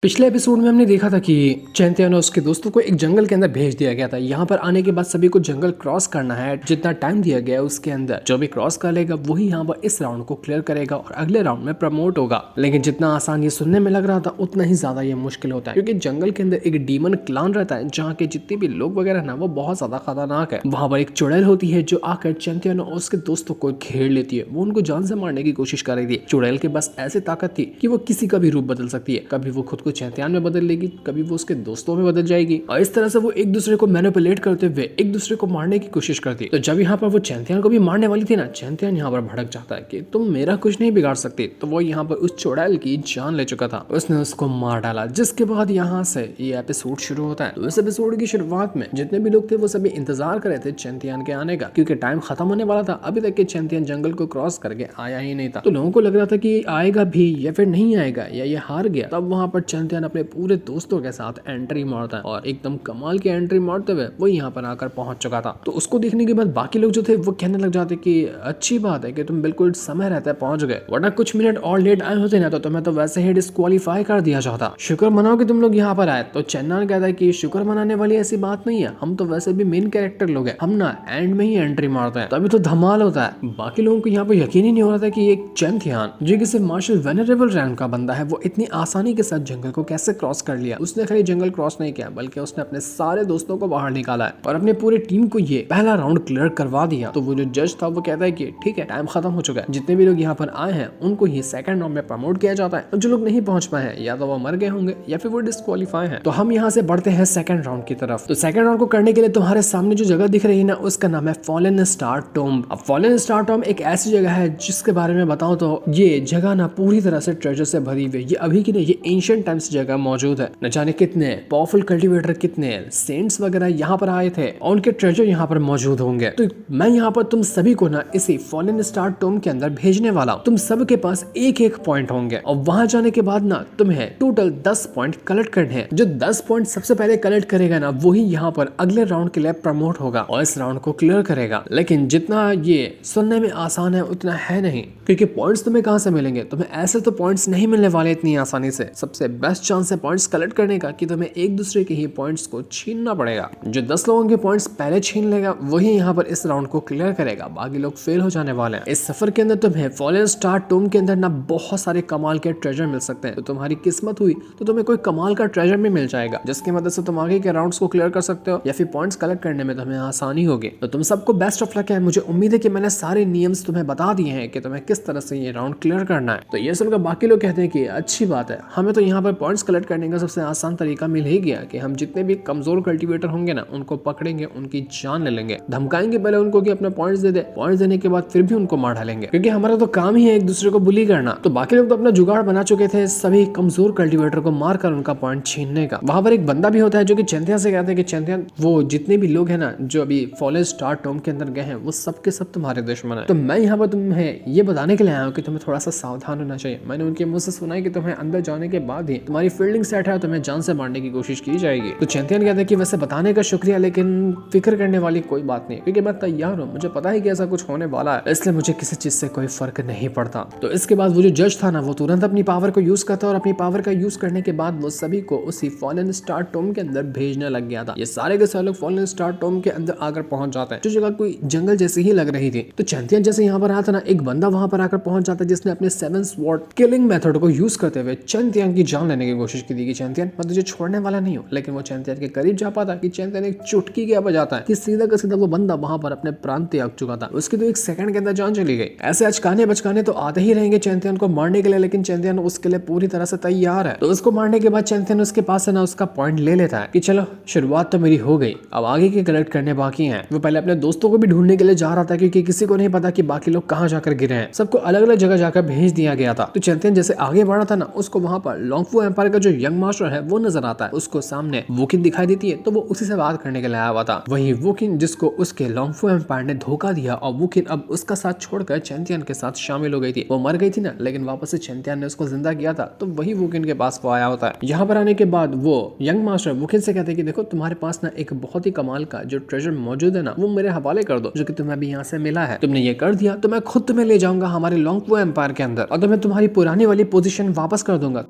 पिछले एपिसोड में हमने देखा था कि चैंतियन और उसके दोस्तों को एक जंगल के अंदर भेज दिया गया था। यहाँ पर आने के बाद सभी को जंगल क्रॉस करना है। जितना टाइम दिया गया है उसके अंदर जो भी क्रॉस कर लेगा वही यहाँ पर इस राउंड को क्लियर करेगा और अगले राउंड में प्रमोट होगा। लेकिन जितना आसान ये सुनने में लग रहा था उतना ही ज्यादा ये मुश्किल होता है, क्योंकि जंगल के अंदर एक डीमन क्लान रहता है जहाँ के जितने भी लोग वगैरह ना वो बहुत ज्यादा खतरनाक है। वहाँ पर एक चुड़ैल होती है जो आकर चैंतियन और उसके दोस्तों को घेर लेती है। वो उनको जान से मारने की कोशिश कर रही थी। चुड़ैल के पास ऐसी ताकत थी कि वो किसी का भी रूप बदल सकती है। कभी वो खुद को चैंतियन में बदल लेगी, कभी वो उसके दोस्तों में बदल जाएगी और इस तरह से वो एक दूसरे को मैनिपुलेट करते हुए एक दूसरे को मारने की कोशिश करती। तो जब यहाँ पर वो चैंतियन को भी मारने वाली थी ना, चैंतियन यहाँ पर भड़क जाता है कि तुम मेरा कुछ नहीं बिगाड़ सकती। तो वो यहाँ पर उस चुड़ैल की जान ले चुका था, उसने उसको मार डाला। जिसके बाद यहाँ से ये एपिसोड शुरू होता है। तो इस एपिसोड की शुरुआत में जितने भी लोग थे वो सभी इंतजार कर रहे थे चैंतियन के आने का, क्योंकि टाइम खत्म होने वाला था। अभी तक के चैंतियन जंगल को क्रॉस करके आया ही नहीं था। तो लोगों को लग रहा था कि आएगा भी या फिर नहीं आएगा या ये हार गया। तब वहाँ पर चैंतियन अपने पूरे दोस्तों के साथ एंट्री मारता है और एकदम कमाल की एंट्री मारते हुए वो यहाँ पर आकर पहुंच चुका था। तो उसको देखने के बाद बाकी लोग जो थे वो कहने लग जाते कि अच्छी बात है कि तुम बिल्कुल समय रहते पहुंच गए, वरना कुछ मिनट और लेट आए होते ना तो तुम्हें तो वैसे ही डिस्क्वालीफाई कर दिया जाता। शुक्र मनाओ कि तुम लोग यहाँ पर आए। तो चन्ना कहता है कि शुक्र मनाने वाली ऐसी बात नहीं है, हम तो वैसे भी मेन कैरेक्टर लोग हैं, हम ना एंड में ही एंट्री मारते हैं, तभी तो धमाल होता है। बाकी लोगों को यहाँ पर यकीन ही नहीं हो रहा था कि एक चैंतियन जो किसी मार्शल वेनरेबल रैंक का बंदा है वो इतनी आसानी के साथ जंगल को कैसे क्रॉस कर लिया। उसने खाली जंगल क्रॉस नहीं किया बल्कि उसने अपने सारे दोस्तों को बाहर निकाला है और अपने पूरी टीम को ये पहला राउंड क्लियर करवा दिया। तो वो जो जज था वो कहता है कि ठीक है, टाइम खत्म हो चुका है, जितने भी लोग यहाँ पर आए हैं उनको ही सेकंड राउंड में प्रमोट किया जाता है और जो लोग नहीं पहुंच पाए हैं या तो वो मर गए होंगे या फिर वो डिस्क्वालीफाई हैं। तो हम यहाँ से बढ़ते हैं सेकंड राउंड की तरफ। तो सेकंड राउंड को करने के लिए तुम्हारे सामने जो जगह दिख रही है ना उसका नाम है फॉलन स्टार टॉम्ब। अब फॉलन स्टार टॉम्ब एक ऐसी जगह है जिसके बारे में बताऊं तो ये जगह ना पूरी तरह से ट्रेजर से भरी हुई है। ये अभी की नहीं, ये एंशिएंट टाइम्स जगह मौजूद है। न जाने कितने पावरफुल कल्टीवेटर, कितने सेंट्स वगैरह यहाँ पर आए थे और उनके ट्रेजर यहाँ पर मौजूद होंगे। तो मैं यहाँ पर तुम सभी को ना इसी फॉलन स्टार टॉम्ब के अंदर भेजने वाला हूँ। तुम सबके पास एक एक पॉइंट होंगे और वहां जाने के बाद ना तुम्हें टोटल 10 पॉइंट कलेक्ट करने हैं। जो 10 पॉइंट सबसे पहले कलेक्ट करेगा ना वही यहाँ पर अगले राउंड के लिए प्रमोट होगा और इस राउंड को क्लियर करेगा। लेकिन जितना ये सुनने में आसान है उतना है नहीं, क्योंकि पॉइंट्स तुम्हें कहाँ से मिलेंगे। तुम्हें ऐसे तो पॉइंट्स नहीं मिलने वाले इतनी आसानी से। सबसे बेस्ट चांस है पॉइंट्स कलेक्ट करने का कि तुम्हें एक दूसरे के ही पॉइंट्स को छीनना पड़ेगा। जो 10 लोगों के पॉइंट्स पहले छीन लेगा वही यहाँ पर इस राउंड को क्लियर करेगा, बाकी लोग फेल हो जाने वाले हैं। इस सफर के अंदर तुम्हें फॉलन स्टार टॉम्ब के अंदर ना बहुत सारे कमाल के ट्रेजर मिल सकते हैं। तो तुम्हारी किस्मत हुई तो तुम्हें कोई कमाल का ट्रेजर भी मिल जाएगा, जिसकी मदद से तुम आगे के राउंड्स को क्लियर कर सकते हो या फिर पॉइंट्स कलेक्ट करने में तुम्हें आसानी होगी। तो तुम सबको बेस्ट ऑफ लक है। मुझे उम्मीद है कि मैंने सारे नियम्स तुम्हें बता दिए हैं कि तुम्हें किस तरह से ये राउंड क्लियर करना है। तो ये सुनकर बाकी लोग कहते हैं कि अच्छी बात है, हमें तो यहाँ पर पॉइंट्स कलेक्ट करने का सबसे आसान तरीका मिल ही गया कि हम जितने भी कमजोर कल्टीवेटर होंगे ना उनको पकड़ेंगे, उनकी जान ले लेंगे, धमकाएंगे पहले उनको कि अपने पॉइंट्स दे दे। पॉइंट्स देने के बाद फिर भी उनको मार डालेंगे, क्योंकि हमारा तो काम ही है एक दूसरे को बुली करना। तो बाकी लोग तो अपना जुगाड़ बना चुके थे सभी कमजोर कल्टीवेटर को मारकर उनका पॉइंट छीनने का। वहां पर एक बंदा भी होता है जो कि चैंतियन से कहते हैं कि चैंतियन वो जितने भी लोग हैं ना जो अभी फॉलन स्टार टॉम्ब के अंदर गए हैं वो सबके सब तुम्हारे दुश्मन है। तो मैं यहाँ पर तुम्हें ये बताने के लिए आया हूँ कि तुम्हें थोड़ा सा सावधान होना चाहिए। मैंने उनके मुंह से सुना है कि तुम्हें अंदर जाने के बाद ही तुम्हारी फील्डिंग सेट है, तुम्हें जान से मारने की कोशिश की जाएगी। तो चैंतियन कहते हैं कि वैसे बताने का शुक्रिया, लेकिन फिक्र करने वाली कोई बात नहीं, क्योंकि मैं तैयार हूँ। मुझे पता है कि ऐसा कुछ होने वाला है, इसलिए मुझे किसी चीज से कोई फर्क नहीं पड़ता। तो इसके बाद वो जो जज था ना वो तुरंत अपनी पावर को यूज करता और अपनी पावर का यूज करने के बाद वो सभी को उसी फॉलन स्टार टॉम्ब के अंदर भेजने लग गया था। ये सारे के सारे लोग फॉलन स्टार टॉम्ब के अंदर आकर पहुंच जाते हैं, जो जगह कोई जंगल जैसी ही लग रही थी। तो चैंतियन जैसे यहाँ पर आया था ना, एक बंदा वहां पर आकर पहुंच जाता है जिसने अपने 7 स्वॉर्ड किलिंग मेथड को यूज करते हुए चैंतियन की जान लेने की कोशिश की थी कि चैंतियन मैं तुझे छोड़ने वाला नहीं हूँ। लेकिन वो चैंतियन के करीब जा पाता कि चैंतियन एक चुटकी क्या बजाता है कि सीधा का सीधा वो बंदा वहां पर अपने प्राण त्याग चुका था। उसकी तो एक सेकंड के अंदर जान चली गई। ऐसे अचकाने बचकाने तो आते ही रहेंगे चैंतियन को मारने के लिए, लेकिन चैंतियन उसके लिए पूरी तरह से तैयार है। तो उसको मारने के बाद चैंतियन उसके पास है ना उसका पॉइंट ले लेता है कि चलो शुरुआत तो मेरी हो गई, अब आगे के कलेक्ट करने बाकी हैं। वो पहले अपने दोस्तों को भी ढूंढने के लिए जा रहा था, क्योंकि किसी को नहीं पता कि बाकी लोग कहाँ जाकर गिरे हैं। सबको अलग अलग जगह जाकर भेज दिया गया था। तो चैंतियन जैसे आगे बढ़ा था ना उसको वहां पर लॉन्गफू एम्पायर का जो यंग मास्टर है वो नजर आता है। उसको सामने वुकिन दिखाई देती है, तो वो उसी से बात करने के लिए आया हुआ था। वही वुकिन जिसको उसके लॉन्गफू एम्पायर ने धोखा दिया और वुकिन अब उसका साथ छोड़कर चैंतियन के साथ शामिल हो गई थी। वो मर गई थी ना, लेकिन वापस से चैंतियन ने उसको जिंदा किया था। तो वही वुकिन के पास वो आया होता है। यहाँ पर आने के बाद वो यंग मास्टर वुकिन से कहते हैं कि देखो तुम्हारे पास ना एक बहुत ही कमाल का जो ट्रेजर मौजूद है ना वो मेरे हवाले कर दो, जो कि तुम्हें अभी यहाँ से मिला है। तुमने ये कर दिया तो मैं खुद तुम्हें ले जाऊंगा हमारे लॉन्गफू एम्पायर के अंदर और तुम्हें तुम्हारी पुरानी वाली पोजीशन वापस कर दूंगा।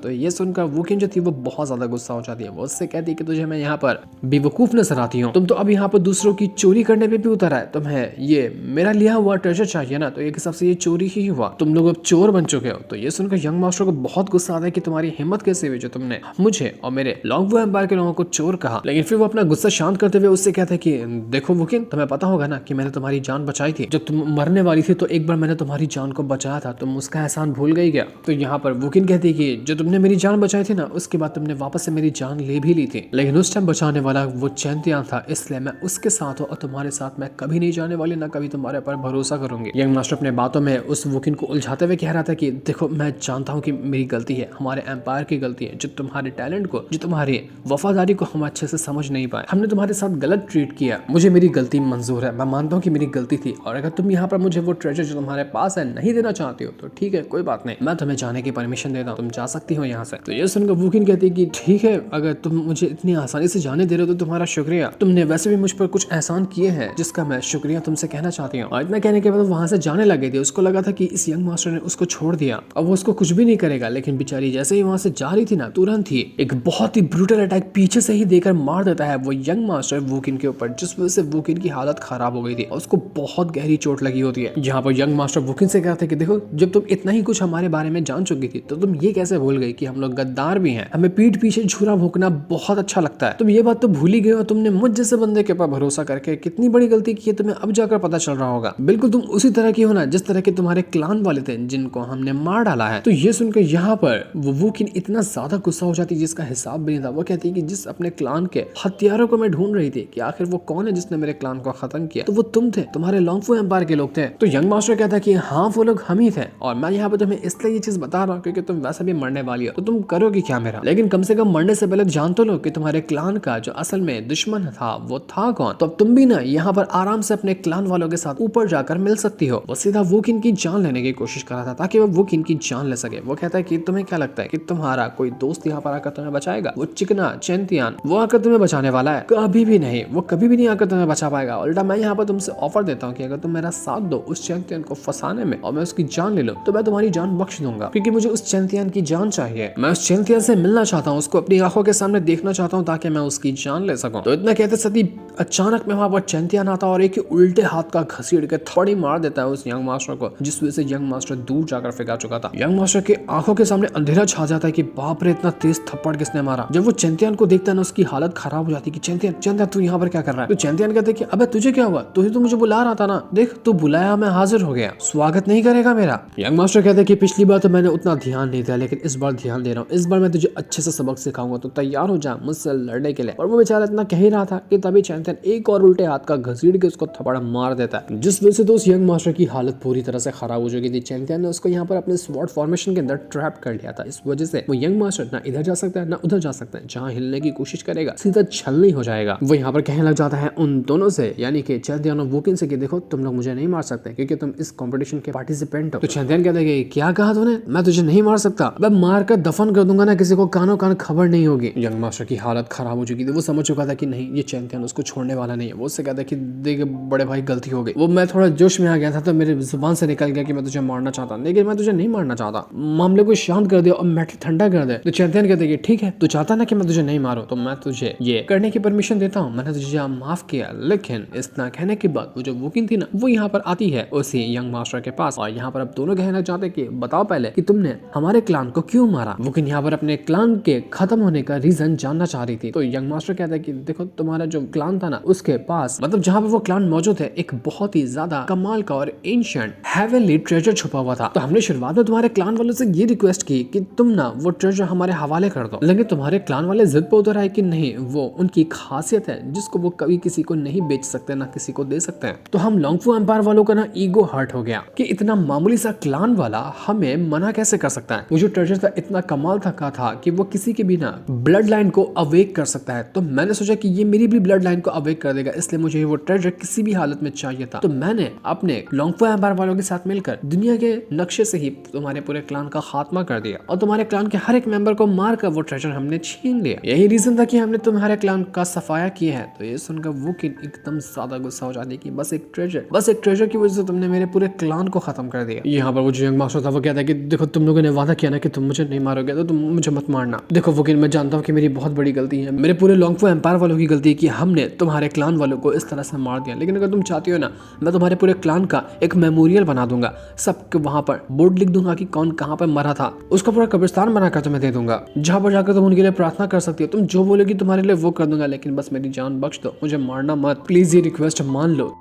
तो ये सुनकर वुकिन जो थी वो बहुत ज्यादा गुस्सा हो जाती है। वो उससे कहती है कि तुझे मैं यहाँ पर बेवकूफ नजर आती हूँ, तुम तो अब यहाँ पर दूसरों की चोरी करने पे भी उतर आए, तुम्हें ये मेरा लिया हुआ ट्रेजर चाहिए ना, तो एक हिसाब से ये चोरी ही हुआ, तुम लोग अब चोर बन चुके हो। तो ये सुनकर यंग मास्टर को बहुत गुस्सा आता है कि तुम्हारी हिम्मत कैसे हुई जो तुमने मुझे और मेरे लॉन्गवो एम्पायर के लोगों को चोर कहा। लेकिन फिर वो अपना गुस्सा शांत करते हुए उससे कहते हैं कि देखो वुकिन, तुम्हें पता होगा ना कि मैंने तुम्हारी जान बचाई थी, जब तुम मरने वाली थी तो एक बार मैंने तुम्हारी जान को बचाया था, तुम उसका एहसान भूल गई क्या। तो यहाँ पर वुकिन कहती है कि जो तुमने मेरी जान बचाई थी ना, उसके बाद तुमने वापस से मेरी जान ले भी ली थी, लेकिन उस टाइम बचाने वाला वो चैंतियान था, इसलिए मैं उसके साथ हूँ और तुम्हारे साथ मैं कभी नहीं जाने वाली, ना कभी तुम्हारे पर भरोसा करूंगी। यंग मास्टर अपने बातों में उस वुकिन को उलझाते हुए कह रहा था कि देखो मैं जानता हूँ कि मेरी गलती है, हमारे एम्पायर की गलती है, जो तुम्हारे टैलेंट को, जो तुम्हारी वफादारी को हम अच्छे से समझ नहीं पाए, हमने तुम्हारे साथ गलत ट्रीट किया, मुझे मेरी गलती मंजूर है, मैं मानता हूँ कि मेरी गलती थी, और अगर तुम यहाँ पर मुझे वो ट्रेजर जो तुम्हारे पास है नहीं देना चाहती हो तो ठीक है, कोई बात नहीं, मैं तुम्हें जाने की परमिशन देता हूँ, तुम जा सकती हो यहाँ से। तो ये सुनकर वुकिन कहती है कि ठीक है, अगर तुम मुझे इतनी आसानी से जाने दे रहे हो तो तुम्हारा शुक्रिया, तुमने वैसे भी मुझ पर कुछ एहसान किए हैं जिसका मैं शुक्रिया तुमसे कहना चाहती हूँ। और इतना कहने के बाद वहां से जाने लगे थे। उसको लगा था कि इस यंग मास्टर ने उसको छोड़ दिया और वो उसको कुछ भी नहीं करेगा, लेकिन बेचारी जैसे ही वहां से जा रही थी ना, तुरंत ही एक बहुत ही ब्रूटल अटैक पीछे से ही देकर मार देता है वो यंग मास्टर वुकिन के ऊपर, जिस वजह से वुकिन की हालत खराब हो गई थी और उसको बहुत गहरी चोट लगी होती है। यहाँ पर यंग मास्टर वुकिन से कहते हैं कि देखो, जब तुम इतना ही कुछ हमारे बारे में जान चुकी थी तो तुम ये कैसे भूल गई कि हम लोग गद्दार भी हैं, हमें पीठ पीछे छुरा भोंकना बहुत अच्छा लगता है, तुम ये बात तो भूल ही गए हो, तुमने मुझ जैसे बंदे के ऊपर भरोसा करके कितनी बड़ी गलती की है, तुम्हें अब जाकर पता चल रहा होगा। बिल्कुल तुम उसी तरह की हो ना जिस तरह के तुम्हारे क्लान वाले थे जिनको हमने मार डाला है। तो ये सुनकर यहाँ पर वो वुकिन इतना ज्यादा गुस्सा हो जाती है जिसका हिसाब भी नहीं था। वो कहती है कि जिस अपने क्लान के हथियारों को मैं ढूंढ रही थी कि आखिर वो कौन है जिसने मेरे क्लान को खत्म किया, तो वो तुम थे, तुम्हारे लॉन्गफो एम्पायर के लोग थे। तो यंग मास्टर कहता है कि हाँ वो लोग हम ही थे, और मैं यहाँ पे तुम्हें इसलिए ये चीज बता रहा हूँ क्योंकि तुम वैसे भी मरने वाली हो, तो तुम करोगे क्या मेरा, लेकिन कम से कम मरने से पहले जान तो लो कि तुम्हारे क्लान का जो असल में दुश्मन था वो था कौन। तो अब तुम भी ना यहाँ पर आराम से अपने क्लान वालों के साथ ऊपर जाकर मिल सकती हो। वो सीधा वुकिन की जान लेने की कोशिश कर रहा था ताकि वो वुकिन की जान ले सके। वो कहता है कि तुम्हें क्या लगता है कि तुम्हारा कोई दोस्त यहाँ पर आकर तुम्हें बचाएगा, वो चिकना चैंतियान वो आकर तुम्हें बचाने वाला है? कभी भी नहीं, वो कभी भी नहीं आकर तुम्हें बचा पाएगा। उल्टा मैं यहाँ पर तुमसे ऑफर देता हूँ कि अगर तुम मेरा साथ दो उस चैंतियान को फंसाने में और मैं उसकी जान ले लूं तो मैं तुम्हारी जान बख्श दूंगा, क्योंकि मुझे उस चैंतियान की जान चाहिए। मैं उस चैंतियान से मिलना चाहता हूँ, उसको अपनी आंखों के सामने देखना चाहता हूँ ताकि मैं उसकी जान ले सकूं। तो इतना कहते सती अचानक में वहां पर चैंतियान आता और एक उल्टे हाथ का घसीट के थोड़ी मार देता है उस यंग मास्टर को, जिस वजह से यंग मास्टर दूर जाकर फेंका चुका था। यंग मास्टर के आंखों के सामने अंधेरा छा जाता है कि बाप रे, इतना तेज थप्पड़ किसने मारा। जब वो चैंतियान को देखता है ना, उसकी हालत खराब हो जाती है कि चैंतियान चैंतियान तू यहाँ पर क्या कर रहा है। तो चैंतियान कहते हैं कि अबे तुझे क्या हुआ, तुझे तो मुझे बुला रहा था ना, देख तू बुलाया, मैं हाजिर हो गया, स्वागत नहीं करेगा मेरा। यंग मास्टर कहते हैं कि पिछली बार तो मैंने उतना ध्यान नहीं दिया, लेकिन इस बार ध्यान दे रहा हूँ, इस बार मैं तुझे अच्छे से सबक सिखाऊंगा, तो तैयार हो जा मुझसे लड़ने के लिए। और वो बेचारा इतना कह ही रहा था कि तभी चैंतियान एक और उल्टे हाथ का घसीट के उसको थप्पड़ मार देता है, जिस वजह से तो उस यंग मास्टर की हालत पूरी तरह से खराब हो चुकी थी। चैंतियान ने उसको यहाँ पर अपने स्वॉर्ड फॉर्मेशन के अंदर ट्रैप कर लिया था, इस वजह से वो यंग मास्टर ना इधर जा सकता है ना उधर जा सकता है, जहाँ हिलने की कोशिश करेगा सीधा छलनी हो जाएगा। वो यहाँ पर कहने लग जाता है उन दोनों से, यानी कि चैंतियान और वुकिन से कि देखो तुम लोग मुझे नहीं मार सकते क्योंकि तुम इस कंपटीशन के पार्टिसिपेंट हो। तो चैंतियान कहता है कि क्या कहा तूने, मैं तुझे नहीं मार सकता, मैं मार कर दफन कर दूंगा ना, किसी को कानो कान खबर नहीं होगी। यंग मास्टर की हालत खराब हो चुकी थी, वो समझ चुका था कि नहीं ये चैंतियान उसको छोड़ने वाला नहीं है। वो उससे कहता है कि देख बड़े भाई गलती हो गई, वो मैं थोड़ा जोश में आ गया था तो मेरे जुबान से निकल गया कि मैं तुझे मारना चाहता, लेकिन मैं तुझे नहीं मारना चाहता, मामले को शांत कर दे और मैटर ठंडा कर दे। तो चैंतियान कहते हैं कि ठीक है, तू चाहता ना कि मैं तुझे नहीं मारूं तो मैं तुझे ये करने की परमिशन देता हूँ, मैंने तुझे माफ किया। लेकिन इतना कहने के बाद वो जो वुकिन थी ना, वो यहाँ पर आती है उसी यंग मास्टर के पास, और यहाँ पर अब दोनों कहना चाहते कि बताओ पहले कि तुमने हमारे क्लान को क्यों मारा। वुकिन यहाँ पर अपने क्लान के खत्म होने का रीजन जानना चाह रही थी। तो यंग मास्टर कहता है कि देखो तुम्हारा जो क्लान था ना, उसके पास मतलब जहाँ पर वो क्लान मौजूद है, एक बहुत ही ज्यादा कमाल का और एंशिएंट हेवनली ट्रेजर छुपा हुआ था। तो हमने शुरुआत में तुम्हारे क्लान वालों से ये रिक्वेस्ट की कि तुम ना वो ट्रेजर हमारे हवाले कर दो, लेकिन तुम्हारे क्लान वाले जिद पे उतर आए कि नहीं, वो उनकी खासियत है जिसको वो कभी किसी को नहीं बेच सकते ना किसी को दे सकते हैं। तो हम लॉन्गफो एम्पायर वालों का ना ईगो हर्ट हो गया कि इतना मामूली सा क्लान वाला हमें मना कैसे कर सकता है। वो जो ट्रेजर था इतना कमाल था कि वो किसी के भी ना ब्लड लाइन को अवेक कर सकता है। तो मैंने सोचा कि ये मेरी भी ब्लड लाइन को अवेक कर देगा, इसलिए मुझे वो ट्रेजर किसी भी हालत में चाहिए था। तो मैंने अपने लॉन्गफो एम्पायर वालों के साथ मिलकर दुनिया के नक्शे से ही तुम्हारे पूरे क्लान का खात्मा कर दिया और तुम्हारे क्लान के हर एक मेंबर को मारकर वो ट्रेजर हमने छीन लिया। यही रीजन था कि हमने तुम्हारे क्लान का सफाया किया है। तो ये सुनकर वुकिन एकदम ज्यादा गुस्सा हो जाती है कि बस एक ट्रेजर की वजह से तुमने मेरे पूरे क्लान को खत्म कर दिया। यहाँ पर वो जो यंग मास्टर था वो कहता है कि देखो तुम लोगों ने वादा किया ना कि तुम मुझे नहीं मारोगे तो तुम मुझे मत मारना। देखो वकील, मैं जानता हूँ कि मेरी बहुत बड़ी गलती है, मेरे पूरे लॉन्गफो एम्पायर वालों की गलती है कि हमने तुम्हारे क्लान वालों को इस तरह से मार दिया, लेकिन अगर तुम चाहती हो ना, मैं तुम्हारे पूरे क्लान का एक मेमोरियल बना दूंगा, सबके वहां पर बोर्ड लिख दूंगा कि कौन कहाँ पर मरा था, उसका पूरा कब्रिस्तान बनाकर तुम्हें दे दूंगा, जहाँ पर जाकर तुम उनके लिए प्रार्थना कर सकती हो। तुम जो बोलोगी तुम्हारे लिए वो कर दूंगा, लेकिन बस मेरी जान बख्श दो, मुझे मारना मत, प्लीज ये रिक्वेस्ट मान लो।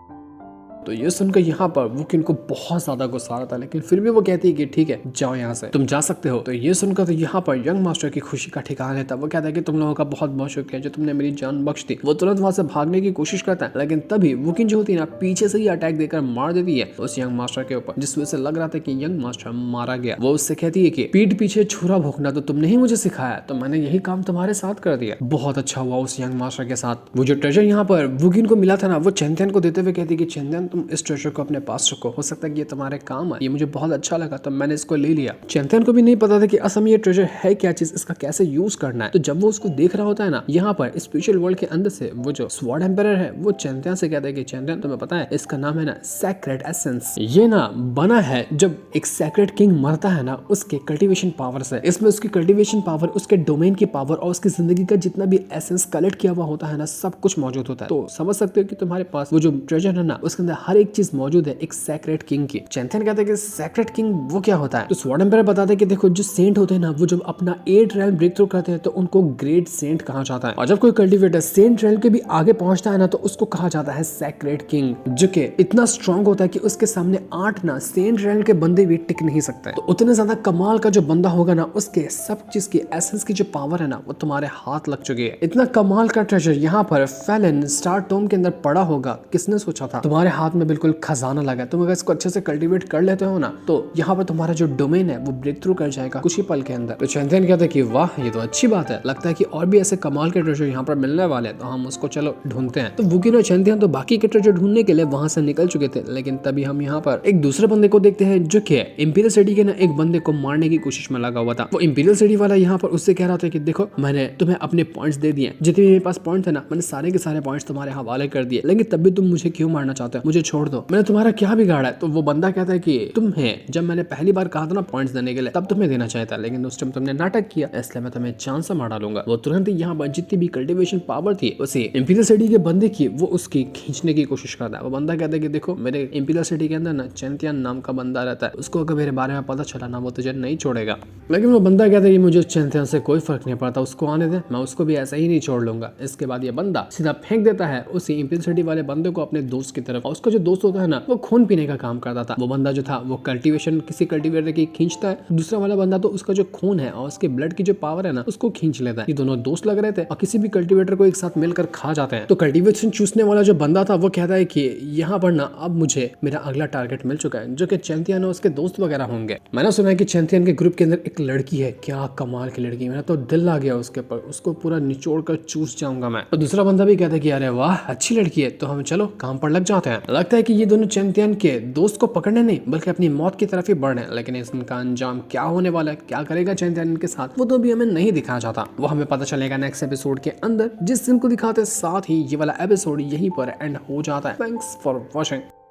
तो ये सुनकर यहाँ पर वुकिन को बहुत ज्यादा गुस्सा आता है, लेकिन फिर भी वो कहती है कि ठीक है, जाओ यहाँ से, तुम जा सकते हो। तो ये सुनकर तो यहाँ पर यंग मास्टर की खुशी का ठिकाना रहता है। वो कहता है कि तुम लोगों का बहुत बहुत शुक्रिया जो तुमने मेरी जान बख्श दी। वो तुरंत वहां से भागने की कोशिश करता है, लेकिन तभी वुकिन जो होती है ना, पीछे से ही अटैक देकर मार देती है उस यंग मास्टर के ऊपर, जिस वजह से लग रहा था कि यंग मास्टर मारा गया। वो उससे कहती है कि पीठ पीछे छुरा भोंकना तो तुमने ही मुझे सिखाया, तो मैंने यही काम तुम्हारे साथ कर दिया। बहुत अच्छा हुआ उस यंग मास्टर के साथ। वो जो ट्रेजर यहाँ पर वुकिन को मिला था ना, वो चेंथियन को देते हुए कहती है कि चेंथियन, तुम इस ट्रेजर को अपने पास रखो, हो सकता है कि ये तुम्हारे काम है, ये मुझे बहुत अच्छा लगा तो मैंने इसको ले लिया। चेंथियन को भी नहीं पता था कि असल में ये ट्रेजर है क्या चीज, इसका कैसे यूज करना है। तो जब वो उसको देख रहा होता है ना, यहाँ पर स्पिरिचुअल वर्ल्ड के अंदर से वो जो स्वॉर्ड एम्पायर है वो चेंथियन से कहता है कि चेंथियन, तुम्हें पता है इसका नाम है ना सेक्रेट एसेंस। ये ना बना है जब एक सेक्रेट किंग मरता है ना, उसके कल्टीवेशन पावर से। इसमें उसकी कल्टीवेशन पावर, उसके डोमेन की पावर और उसकी जिंदगी का जितना भी एसेंस कलेक्ट किया हुआ होता है ना, सब कुछ मौजूद होता है। तो समझ सकते हो कि तुम्हारे पास वो जो ट्रेजर है ना, उसके अंदर हर एक चीज मौजूद है एक सेक्रेट किंग की। चेंथियन कहते हैं कि सेक्रेट किंग वो क्या होता है। तो स्वॉर्ड एम्पायर बताते हैं कि देखो, जो सेंट होते हैं ना, वो जब अपना 8 रैल ब्रेक थ्रू करते हैं तो उनको ग्रेट सेंट कहा जाता है, और जब कोई कल्टीवेटर सेंट रैल के भी आगे पहुंचता है ना, तो उसको कहा जाता है सेक्रेट किंग, जो कि इतना स्ट्रॉन्ग होता है कि उसके सामने 8 ना सेंट रैल के बंदे भी टिक नहीं सकते। तो उतने ज्यादा कमाल का जो बंदा होगा ना, उसके सब चीज की एसेंस की जो पावर है ना, वो तुम्हारे हाथ लग चुकी है। इतना कमाल का ट्रेजर यहाँ पर फेलन स्टार टोम के अंदर पड़ा होगा, किसने सोचा था। तुम्हारे हाथ में बिल्कुल खजाना लगा, तुम अगर इसको अच्छे से कल्टीवेट कर लेते हो ना, तो यहाँ पर तुम्हारा जो डोमेन है वो ब्रेक थ्रू कर जाएगा कुछ ही पल के अंदर। तो चेंथियन कहता है कि वाह, ये तो अच्छी बात है, लगता है कि और भी ऐसे कमाल के ट्रेजर यहाँ पर मिलने वाले हैं, तो हम उसको चलो ढूंढते हैं। तो वुकिन और चेंथियन तो बाकी के ट्रेजर ढूंढने के लिए वहां से निकल चुके थे, लेकिन तभी हम यहाँ पर एक दूसरे बंदे को देखते हैं, जो कि इंपीरियल सिटी के ना एक बंदे को मारने की कोशिश में लगा हुआ था। वो इंपीरियल सिटी वाला यहाँ पर उससे कह रहा था कि देखो, मैंने तुम्हें अपने पॉइंट्स दे दिए, जितने मेरे पास पॉइंट थे ना, मैंने सारे के सारे पॉइंट्स तुम्हारे हवाले कर दिए, लेकिन तब भी तुम मुझे क्यों मारना चाहते हो, मुझे छोड़ दो, मैंने तुम्हारा क्या बिगाड़ा है। तो वो बंदा कहता है कि तुम्हें जब मैंने पहली बार कहा था ना पॉइंट्स देने के लिए, तब तुम्हें देना चाहिए था, लेकिन उस टाइम तुमने नाटक किया, इसलिए मैं तुम्हें जान से मार डालूंगा। वो तुरंत ही यहाँ पर जितनी भी कल्टीवेशन पावर थी उसे इंपीरियल सिटी के बंदे की, वो उसकी खींचने की कोशिश करता है। वो बंदा कहता है कि देखो, मेरे इंपीरियल सिटी के अंदर ना चेंथियन नाम का बंदा रहता है, उसको अगर मेरे बारे में पता चला ना, वो तुझे नहीं छोड़ेगा। लेकिन वो बंदा कहता है कि मुझे चेंथियन से कोई फर्क नहीं पड़ता, उसको आने दे, मैं उसको भी ऐसा ही नहीं छोड़ लूंगा। इसके बाद ये बंदा सीधा फेंक देता है उसी इंपीरियल सिटी वाले बंदे को अपने दोस्त की तरफ। उसका जो दोस्त होता है ना, वो खून पीने का काम करता था। वो बंदा जो था वो कल्टीवेशन किसी कल्टीवेटर की खींचता है, दूसरा वाला बंदा तो उसका जो खून है और उसके ब्लड की जो पावर है ना, उसको खींच लेता है। ये दोनों दोस्त लग रहे थे और किसी भी कल्टीवेटर को एक साथ मिलकर खा जाते हैं। तो कल्टीवेशन चूसने वाला जो बंदा था वो कहता है कि यहाँ पर ना अब मुझे मेरा अगला टारगेट मिल चुका है, जो कि चेंथियन और उसके दोस्त वगैरह होंगे। मैंने सुना है कि चेंथियन के ग्रुप के अंदर एक लड़की है, क्या कमाल की लड़की, मेरा तो दिल आ गया उसके ऊपर, उसको पूरा निचोड़ कर चूस जाऊंगा मैं। तो दूसरा बंदा भी कहता है कि अरे वाह, अच्छी लड़की है, तो हम चलो काम पर लग जाते हैं। लगता है कि ये दोनों चेंथियन के दोस्त को पकड़ने नहीं बल्कि अपनी मौत की तरफ ही बढ़ रहे हैं, लेकिन इसका अंजाम क्या होने वाला है, क्या करेगा चेंथियन इनके साथ, वो तो भी हमें नहीं दिखाया जाता। वो हमें पता चलेगा नेक्स्ट एपिसोड के अंदर, जिस दिन को दिखाते साथ ही ये वाला एपिसोड यहीं पर एंड हो जाता है। Thanks for watching.